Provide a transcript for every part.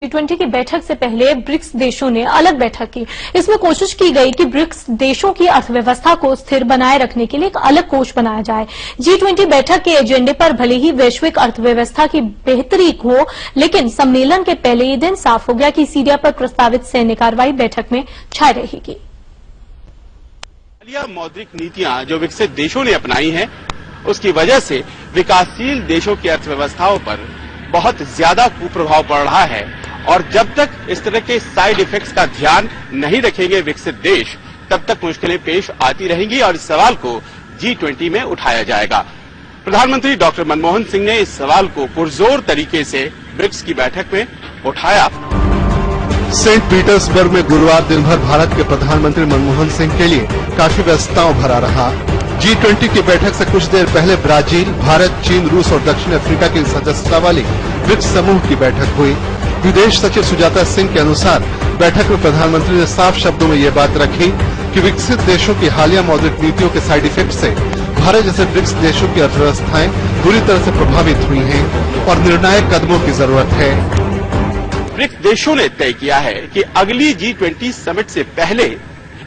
G20 की बैठक से पहले ब्रिक्स देशों ने अलग बैठक की। इसमें कोशिश की गई कि ब्रिक्स देशों की अर्थव्यवस्था को स्थिर बनाए रखने के लिए एक अलग कोष बनाया जाए। G20 बैठक के एजेंडे पर भले ही वैश्विक अर्थव्यवस्था की बेहतरी हो, लेकिन सम्मेलन के पहले ही दिन साफ हो गया कि सीरिया पर प्रस्तावित सैन्य कार्रवाई बैठक में छाई रहेगी। मौद्रिक नीतियां जो विकसित देशों ने अपनाई हैं, उसकी वजह से विकासशील देशों की अर्थव्यवस्थाओं पर बहुत ज्यादा कुप्रभाव पड़ रहा है और जब तक इस तरह के साइड इफेक्ट्स का ध्यान नहीं रखेंगे विकसित देश, तब तक मुश्किलें पेश आती रहेंगी और इस सवाल को G20 में उठाया जाएगा। प्रधानमंत्री डॉक्टर मनमोहन सिंह ने इस सवाल को पुरजोर तरीके से ब्रिक्स की बैठक में उठाया। सेंट पीटर्सबर्ग में गुरुवार दिन भर भारत के प्रधानमंत्री मनमोहन सिंह के लिए काफी व्यस्तताओं भरा रहा। G20 की बैठक से कुछ देर पहले ब्राजील, भारत, चीन, रूस और दक्षिण अफ्रीका की सदस्यता वाली ब्रिक्स समूह की बैठक हुई। विदेश सचिव सुजाता सिंह के अनुसार बैठक में प्रधानमंत्री ने साफ शब्दों में ये बात रखी कि विकसित देशों की हालिया मौद्रिक नीतियों के साइड इफेक्ट से भारत जैसे ब्रिक्स देशों की अर्थव्यवस्थाएं बुरी तरह से प्रभावित हुई हैं और निर्णायक कदमों की जरूरत है। ब्रिक्स देशों ने तय किया है कि अगली G20 समिट से पहले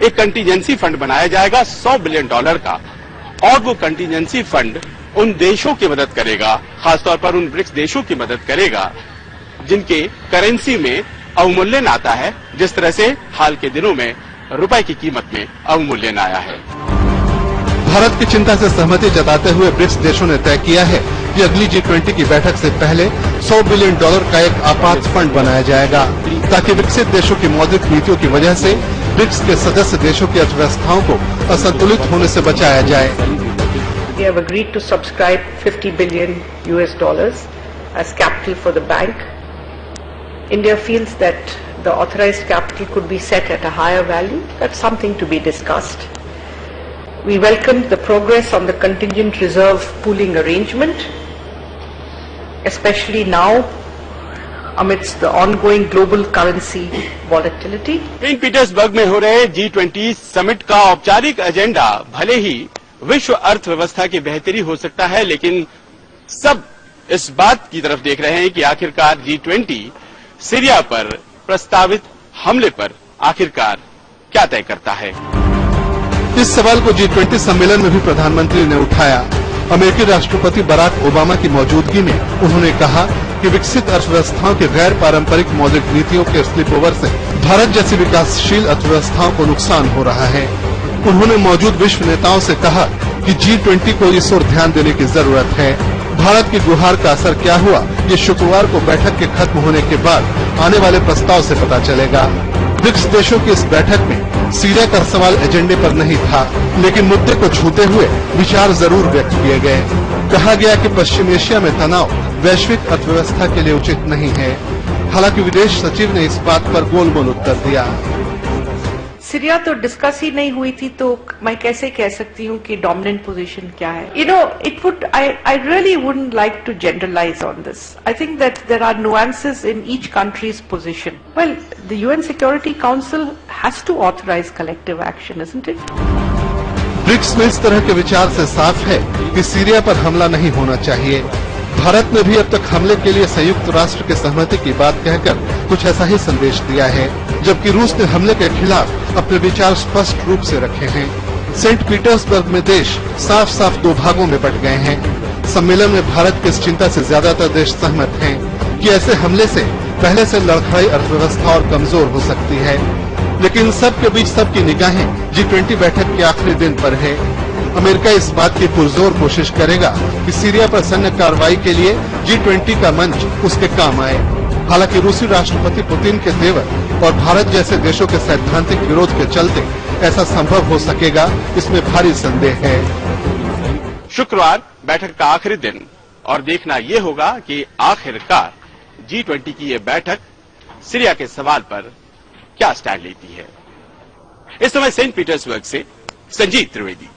एक कंटीजेंसी फंड बनाया जाएगा $100 बिलियन का, और वो कंटीजेंसी फंड उन देशों की मदद करेगा, खासतौर पर उन ब्रिक्स देशों की मदद करेगा जिनके करेंसी में अवमूल्यन आता है, जिस तरह से हाल के दिनों में रुपए की कीमत में अवमूल्यन आया है। भारत की चिंता से सहमति जताते हुए ब्रिक्स देशों ने तय किया है कि अगली G20 की बैठक से पहले $100 बिलियन का एक आपात फंड बनाया जाएगा, ताकि विकसित देशों की मौद्रिक नीतियों की वजह से ब्रिक्स के सदस्य देशों की अर्थव्यवस्थाओं को असंतुलित होने से बचाया जाए। We have agreed to subscribe $50 billion as capital for the bank. India feels that the authorized capital could be set at a higher value. That's something to be discussed. We welcomed the progress on the contingent reserve pooling arrangement, especially now amidst the ongoing global currency volatility. Saint Petersburg में हो रहे G20 summit का औपचारिक agenda भले ही विश्व अर्थव्यवस्था की बेहतरी हो सकता है, लेकिन सब इस बात की तरफ देख रहे हैं कि आखिरकार G20 सीरिया पर प्रस्तावित हमले पर आखिरकार क्या तय करता है। इस सवाल को G20 सम्मेलन में भी प्रधानमंत्री ने उठाया। अमेरिकी राष्ट्रपति बराक ओबामा की मौजूदगी में उन्होंने कहा कि विकसित अर्थव्यवस्थाओं की गैर पारंपरिक मौद्रिक नीतियों के स्लिप ओवर से भारत जैसी विकासशील अर्थव्यवस्थाओं को नुकसान हो रहा है। उन्होंने मौजूद विश्व नेताओं से कहा कि G20 को इस ओर ध्यान देने की जरूरत है। भारत की गुहार का असर क्या हुआ, ये शुक्रवार को बैठक के खत्म होने के बाद आने वाले प्रस्ताव से पता चलेगा। ब्रिक्स देशों की इस बैठक में सीरिया का सवाल एजेंडे पर नहीं था, लेकिन मुद्दे को छूते हुए विचार जरूर व्यक्त किए गए। कहा गया कि पश्चिम एशिया में तनाव वैश्विक अर्थव्यवस्था के लिए उचित नहीं है। हालांकि विदेश सचिव ने इस बात पर गोलमोल उत्तर दिया। सीरिया तो डिस्कस ही नहीं हुई थी, तो मैं कैसे कह सकती हूँ कि डोमिनेंट पोजीशन क्या है। I really wouldn't like to generalize on this. I think that there are nuances in each country's position. Well, the UN Security Council has to authorize collective action, isn't it? BRICS में इस तरह के विचार से साफ है कि Syria पर हमला नहीं होना चाहिए। भारत ने भी अब तक हमले के लिए संयुक्त राष्ट्र के सहमति की बात कहकर कुछ ऐसा ही संदेश दिया है, जबकि रूस ने हमले के खिलाफ अपने विचार स्पष्ट रूप से रखे हैं। सेंट पीटर्सबर्ग में देश साफ साफ दो भागों में बंट गए हैं। सम्मेलन में भारत की इस चिंता से ज्यादातर देश सहमत हैं कि ऐसे हमले से पहले से लड़खड़ाई अर्थव्यवस्था और कमजोर हो सकती है, लेकिन सबके बीच सबकी निगाहें G20 बैठक के आखिरी दिन पर है। अमेरिका इस बात की पुरजोर कोशिश करेगा कि सीरिया पर सैन्य कार्रवाई के लिए G20 का मंच उसके काम आए। हालांकि रूसी राष्ट्रपति पुतिन के तेवर और भारत जैसे देशों के सैद्धांतिक विरोध के चलते ऐसा संभव हो सकेगा, इसमें भारी संदेह है। शुक्रवार बैठक का आखिरी दिन और देखना ये होगा कि आखिरकार G20 की ये बैठक सीरिया के सवाल पर क्या स्टैंड लेती है। इस समय सेंट पीटर्सबर्ग से संजीत त्रिवेदी।